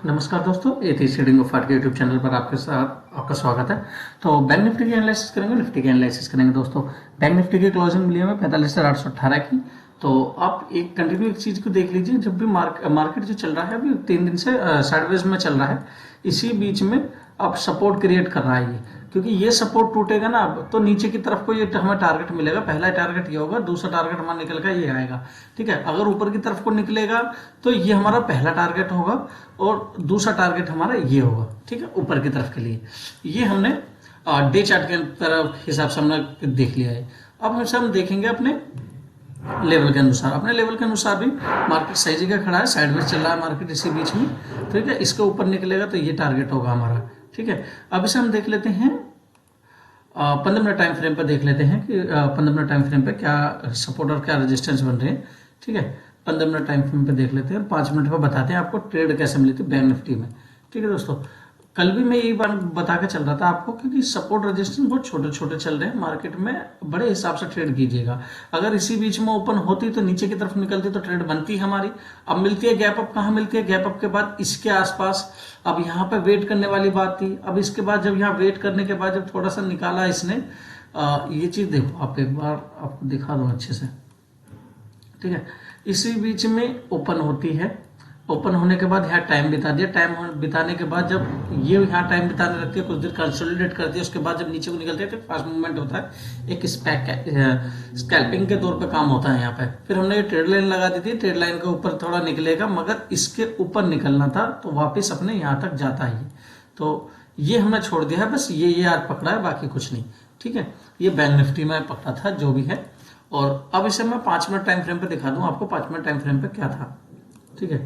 नमस्कार दोस्तों, atheist trading of के यूट्यूब चैनल पर आपके साथ आपका स्वागत है। तो बैंक निफ्टी की एनालिसिस करेंगे, निफ्टी की एनालिसिस करेंगे दोस्तों। बैंक निफ्टी की क्लोजिंग मिली हमें 45,818 की। तो आप एक कंटिन्यू एक चीज को देख लीजिए, जब भी मार्केट जो चल रहा है अभी 3 दिन से साइडवेज में चल रहा है, इसी बीच में अब सपोर्ट क्रिएट कर रहा है ये, क्योंकि ये सपोर्ट टूटेगा ना तो नीचे की तरफ को ये हमें टारगेट मिलेगा। पहला टारगेट ये होगा, दूसरा टारगेट हमारा निकल कर ये आएगा। ठीक है, अगर ऊपर की तरफ को निकलेगा तो ये हमारा पहला टारगेट होगा और दूसरा टारगेट हमारा ये होगा। ठीक है, ऊपर की तरफ के लिए ये हमने डे चार्ट के तरफ हिसाब से हमने देख लिया है। अब हम देखेंगे अपने लेवल के अनुसार। अपने लेवल के अनुसार भी मार्केट सही जगह खड़ा है, साइडवेज चल रहा है मार्केट इसी बीच में। ठीक है, इसके ऊपर निकलेगा तो ये टारगेट होगा हमारा। ठीक है, अब इसे हम देख लेते हैं 15 मिनट टाइम फ्रेम पर। देख लेते हैं कि 15 मिनट टाइम फ्रेम पे क्या सपोर्ट और क्या रेजिस्टेंस बन रहे हैं। ठीक है, 15 मिनट टाइम फ्रेम पे देख लेते हैं और 5 मिनट पर बताते हैं आपको ट्रेड कैसे मिली थी बैंक निफ्टी में। ठीक है दोस्तों, कल भी मैं यही बात बता के चल रहा था आपको, क्योंकि सपोर्ट रेजिस्टेंस बहुत छोटे छोटे चल रहे हैं मार्केट में, बड़े हिसाब से ट्रेड कीजिएगा। अगर इसी बीच में ओपन होती तो नीचे की तरफ निकलती तो ट्रेड बनती हमारी। अब मिलती है गैप अप, कहाँ मिलती है गैप अप के बाद इसके आसपास। अब यहाँ पे वेट करने वाली बात थी। अब इसके बाद जब यहाँ वेट करने के बाद जब थोड़ा सा निकाला इसने, ये चीज देखो आप, एक बार आपको दिखा दो अच्छे से। ठीक है, इसी बीच में ओपन होती है, ओपन होने के बाद यहाँ टाइम बिता दिया। टाइम बिताने के बाद जब ये यहाँ टाइम बिताने लगती है, कुछ देर कंसोलिडेट करती है, उसके बाद जब नीचे को निकलती है तो फास्ट मूवमेंट होता है, एक स्कैल्पिंग के तौर पे काम होता है यहाँ पे। फिर हमने ये ट्रेड लाइन लगा दी थी, ट्रेड लाइन के ऊपर थोड़ा निकलेगा, मगर इसके ऊपर निकलना था तो वापिस अपने यहाँ तक जाता ही। तो ये हमने छोड़ दिया है, बस ये आज पकड़ा है, बाकी कुछ नहीं। ठीक है, ये बैंक निफ्टी में पकड़ा था जो भी है। और अब इसे मैं 5 मिनट टाइम फ्रेम पे दिखा दूं आपको, 5 मिनट टाइम फ्रेम पे क्या था। ठीक है,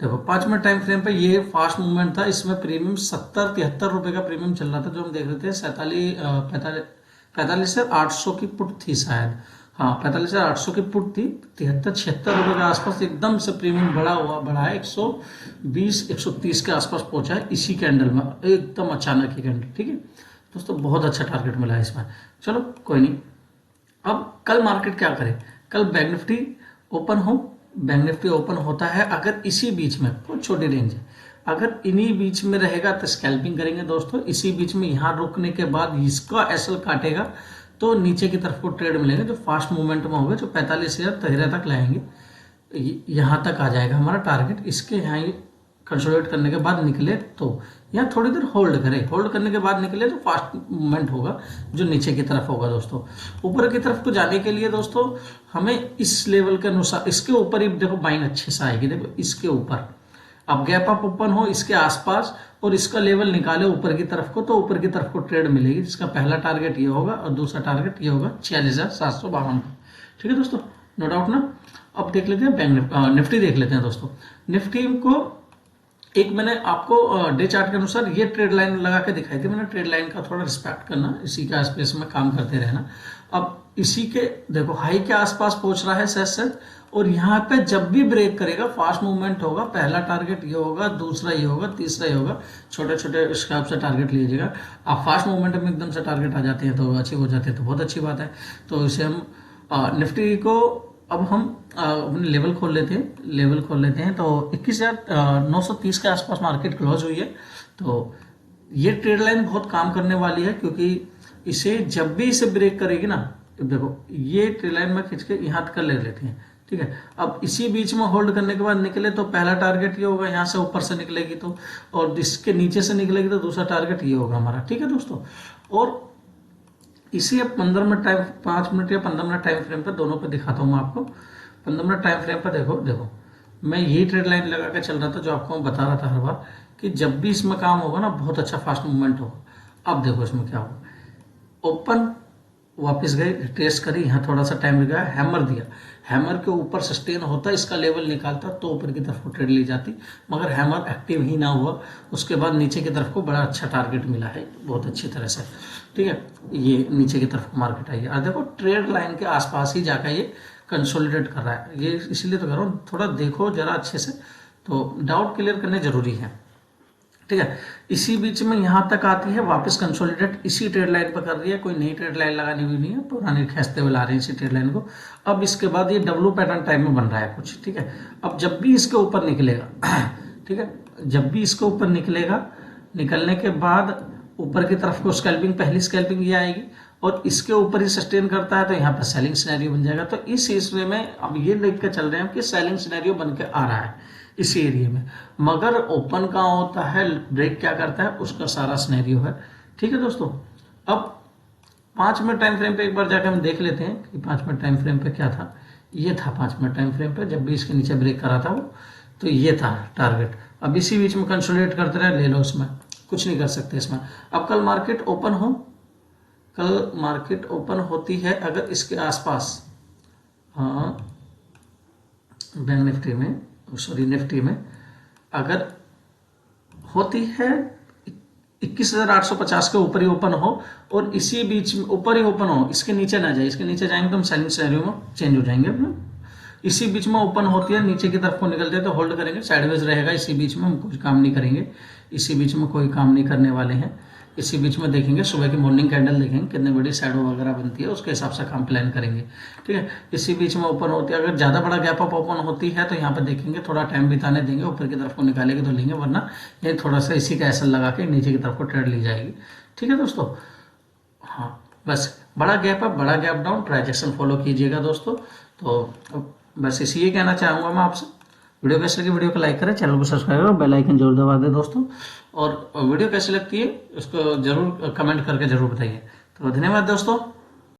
देखो 5 मिनट टाइम फ्रेम पे ये फास्ट मूवमेंट था। इसमें प्रीमियम 70-73 रुपए का प्रीमियम चल रहा था, जो हम देख रहे थे। 45 से 800 की पुट थी शायद। हाँ, 45 से 800 की पुट थी। 73-76 रुपए के आसपास एकदम से प्रीमियम बढ़ा है, 120-130 के आसपास पहुंचा है इसी कैंडल में, एकदम अचानक ही कैंडल। ठीक है दोस्तों, बहुत अच्छा टारगेट मिला है इसमें। चलो कोई नहीं, अब कल मार्केट क्या करे। कल बैंक निफ्टी ओपन हो, बैंक निफ्टी ओपन होता है अगर इसी बीच में, बहुत छोटी रेंज है, अगर इन्हीं बीच में रहेगा तो स्कैल्पिंग करेंगे दोस्तों। इसी बीच में यहाँ रुकने के बाद इसका एसएल काटेगा तो नीचे की तरफ को ट्रेड मिलेंगे, जो फास्ट मूवमेंट में होगा, जो 45,000 तक लाएंगे। यहाँ तक आ जाएगा हमारा टारगेट। इसके यहाँ कंसोलिडेट करने के बाद निकले तो यहाँ थोड़ी देर होल्ड करे, होल्ड करने के बाद निकले तो फास्ट मूवमेंट होगा, जो नीचे की तरफ होगा दोस्तों। ऊपर की तरफ को जाने के लिए दोस्तों हमें इस लेवल के अनुसार, इसके ऊपर ही देखो बाइंग अच्छे से आएगी। देखो इसके ऊपर अब गैप अप ओपन हो इसके आसपास और इसका लेवल निकाले ऊपर की तरफ को, तो ऊपर की तरफ को ट्रेड मिलेगी, जिसका पहला टारगेट ये होगा और दूसरा टारगेट ये होगा 46,752 का। ठीक है दोस्तों, नो डाउट ना। अब देख लेते हैं बैंक निफ्टी देख लेते हैं दोस्तों। निफ्टी को एक मैंने आपको डे चार्ट के अनुसार ये ट्रेड लाइन लगा के दिखाई थी। मैंने ट्रेड लाइन का थोड़ा रिस्पेक्ट करना, इसी के आसपास में काम करते रहना। अब इसी के देखो हाई के आसपास पहुंच रहा है सच, और यहाँ पे जब भी ब्रेक करेगा फास्ट मूवमेंट होगा। पहला टारगेट ये होगा, दूसरा ये होगा, तीसरा ये होगा। छोटे छोटे स्क्रैप से टारगेट लीजिएगा। आप फास्ट मूवमेंट में एकदम से टारगेट आ जाते हैं तो अच्छी हो जाते हैं तो बहुत अच्छी बात है। तो इसे हम निफ्टी को अब हम अपने लेवल खोल लेते हैं। तो 21,930 के आसपास मार्केट क्लोज हुई है। तो ये ट्रेड लाइन बहुत काम करने वाली है, क्योंकि इसे जब भी इसे ब्रेक करेगी ना, देखो ये ट्रेड लाइन में खींच के यहाँ तक ले लेते हैं। ठीक है, अब इसी बीच में होल्ड करने के बाद निकले तो पहला टारगेट ये होगा, यहाँ से ऊपर से निकलेगी तो, और इसके नीचे से निकलेगी तो दूसरा टारगेट ये होगा हमारा। ठीक है दोस्तों, और इसी अब 15 मिनट टाइम, 5 मिनट या 15 मिनट टाइम फ्रेम पर दोनों पे दिखाता हूँ मैं आपको। 15 मिनट टाइम फ्रेम पर देखो मैं यही ट्रेड लाइन लगा के चल रहा था, जो आपको मैं बता रहा था हर बार कि जब भी इसमें काम होगा ना बहुत अच्छा फास्ट मूवमेंट होगा। अब देखो इसमें क्या होगा, ओपन वापस गए, टेस्ट करी, यहाँ थोड़ा सा टाइम लगा, हैमर दिया, हैमर के ऊपर सस्टेन होता, इसका लेवल निकालता तो ऊपर की तरफ को ट्रेड ली जाती, मगर हैमर एक्टिव ही ना हुआ। उसके बाद नीचे की तरफ को बड़ा अच्छा टारगेट मिला है बहुत अच्छी तरह से। ठीक है, ये नीचे की तरफ मार्केट आई है और देखो ट्रेड लाइन के आसपास ही जाकर ये कंसोलिडेट कर रहा है। ये इसलिए तो कर रहा हूँ, थोड़ा देखो जरा अच्छे से, तो डाउट क्लियर करने जरूरी है। ठीक है, इसी बीच में यहाँ तक आती है, वापस कंसोलिडेट इसी ट्रेड लाइन पर कर रही है, कोई नई ट्रेड लाइन लगानी हुई नहीं है, पुरानी खींचते हुए ला रहे हैं इसी ट्रेड लाइन को। अब इसके बाद ये डब्लू पैटर्न टाइप में बन रहा है कुछ। ठीक है, अब जब भी इसके ऊपर निकलेगा ठीक है, जब भी इसके ऊपर निकलेगा, निकलने के बाद ऊपर की तरफ को स्कैल्पिंग, पहली स्कैल्पिंग ये आएगी और इसके ऊपर ही सस्टेन करता है तो यहाँ पर सेलिंग सिनेरियो बन जाएगा। तो इस हिस्से में अब ये देख के चल रहे हैं कि सेलिंग सिनेरियो बन के आ रहा है इसी एरिया में, मगर ओपन कहाँ होता है, ब्रेक क्या करता है, उसका सारा सिनेरियो है। ठीक है दोस्तों, अब 5 मिनट टाइम फ्रेम पे एक बार जाकर हम देख लेते हैं कि 5 मिनट टाइम फ्रेम पे क्या था। ये था 5 मिनट टाइम फ्रेम पे, जब भी इसके नीचे ब्रेक करा था वो, तो ये था टारगेट। अब इसी बीच में कंसोलिडेट करते रहे, ले लो, इसमें कुछ नहीं कर सकते इसमें। अब कल मार्केट ओपन हो, कल मार्केट ओपन होती है अगर इसके आसपास, हाँ बैंक निफ्टी में, सॉरी निफ्टी में अगर होती है 21,850 के ऊपर ही ओपन हो और इसी बीच में ऊपर ही ओपन हो, इसके नीचे ना जाए, इसके नीचे जाएंगे तो हम सेलिंग सिनेरियो में चेंज हो जाएंगे अपना। इसी बीच में ओपन होती है, नीचे की तरफ को निकलते हैं तो होल्ड करेंगे, साइडवेज रहेगा, इसी बीच में हम कुछ काम नहीं करेंगे, इसी बीच में कोई काम नहीं करने वाले हैं। इसी बीच में देखेंगे, सुबह की मॉर्निंग कैंडल देखेंगे कितनी बड़ी शैडो वगैरह बनती है, उसके हिसाब से काम प्लान करेंगे। ठीक है, इसी बीच में ओपन होती है, अगर ज़्यादा बड़ा गैप अप ओपन होती है तो यहाँ पर देखेंगे, थोड़ा टाइम बिताने देंगे, ऊपर की तरफ को निकालेंगे तो लेंगे, वरना ये थोड़ा सा इसी का एसल लगा के नीचे की तरफ को ट्रेड ली जाएगी। ठीक है दोस्तों, हाँ बस बड़ा गैप अप, बड़ा गैप डाउन, ट्रांजैक्शन फॉलो कीजिएगा दोस्तों। तो बस इसी ये कहना चाहूँगा मैं आपसे। वीडियो कैसी लगी, वीडियो को लाइक करें, चैनल को सब्सक्राइब करें, बेल आइकन जरूर दबा दें दोस्तों, और वीडियो कैसी लगती है उसको जरूर कमेंट करके जरूर बताइए। तो धन्यवाद दोस्तों।